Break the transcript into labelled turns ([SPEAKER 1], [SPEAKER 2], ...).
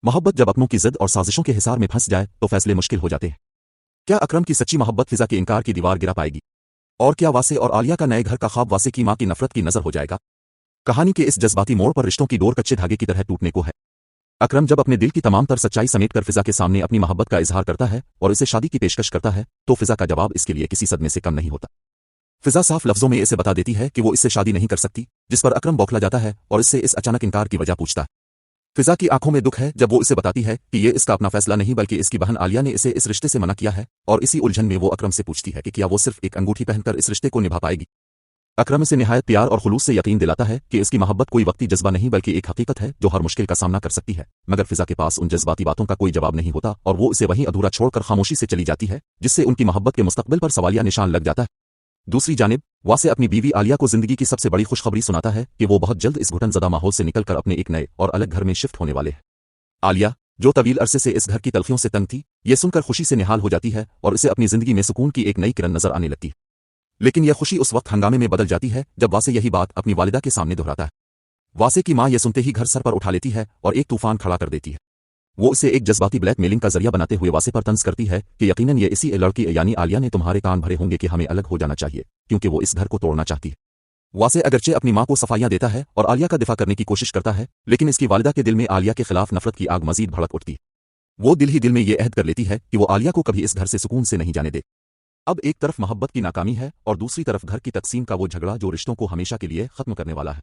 [SPEAKER 1] मोहब्बत जब अपनों की जिद और साजिशों के हिसार में फंस जाए तो फैसले मुश्किल हो जाते हैं। क्या अकरम की सच्ची मोहब्बत फिजा के इनकार की दीवार गिरा पाएगी? और क्या वासे और आलिया का नए घर का ख्वाब वासे की मां की नफरत की नजर हो जाएगा? कहानी के इस जज्बाती मोड़ पर रिश्तों की डोर कच्चे धागे की तरह टूटने को है। अकरम जब अपने दिल की तमाम तर सच्चाई समेट कर फिजा के सामने अपनी मोहब्बत का इजहार करता है और इसे शादी की पेशकश करता है तो फिजा का जवाब इसके लिए किसी सदमे से कम नहीं होता। फिजा साफ लफ्जों में इसे बता देती है कि वो इससे शादी नहीं कर सकती, जिस पर अकरम बौखला जाता है और इससे इस अचानक इनकार की वजह पूछता है। फिजा की आंखों में दुख है जब वो इसे बताती है कि ये इसका अपना फैसला नहीं बल्कि इसकी बहन आलिया ने इसे इस रिश्ते से मना किया है, और इसी उलझन में वो अकरम से पूछती है कि क्या वो सिर्फ एक अंगूठी पहनकर इस रिश्ते को निभा पाएगी। अकरम इसे निहायत प्यार और खुलूस से यकीन दिलाता है कि इसकी मोहब्बत कोई वक्ती जज्बा नहीं बल्कि एक हकीकत है जो हर मुश्किल का सामना कर सकती है, मगर फिजा के पास उन जज्बाती बातों का कोई जवाब नहीं होता और वो इसे वहीं अधूरा छोड़कर खामोशी से चली जाती है, जिससे उनकी मोहब्बत के मुस्तकबिल पर सवालिया निशान लग जाता है। दूसरी जानिब वासे अपनी बीवी आलिया को जिंदगी की सबसे बड़ी खुशखबरी सुनाता है कि वो बहुत जल्द इस घुटनज़दा माहौल से निकलकर अपने एक नए और अलग घर में शिफ्ट होने वाले हैं। आलिया, जो तवील अरसे से इस घर की तलखियों से तंग थी, ये सुनकर खुशी से निहाल हो जाती है और इसे अपनी जिंदगी में सुकून की एक नई किरण नजर आने लगती है। लेकिन यह खुशी उस वक्त हंगामे में बदल जाती है जब वासे यही बात अपनी वालिदा के सामने दोहराता है। वासे की मां यह सुनते ही घर सर पर उठा लेती है और एक तूफान खड़ा कर देती है। वो इसे एक जज्बाती ब्लैक मेलिंग का जरिया बनाते हुए वासे पर तंज करती है कि यकीनन ये इसी लड़की यानी आलिया ने तुम्हारे कान भरे होंगे कि हमें अलग हो जाना चाहिए, क्योंकि वो इस घर को तोड़ना चाहती है। वासे अगरचे अपनी मां को सफाइयां देता है और आलिया का दिफा करने की कोशिश करता है, लेकिन इसकी वालिदा के दिल में आलिया के खिलाफ नफरत की आग मजीद भड़क उठती है। वो दिल ही दिल में ये अहद कर लेती है कि वो आलिया को कभी इस घर से सुकून से नहीं जाने दे। अब एक तरफ मोहब्बत की नाकामी है और दूसरी तरफ घर की तकसीम का वो झगड़ा जो रिश्तों को हमेशा के लिए खत्म करने वाला है।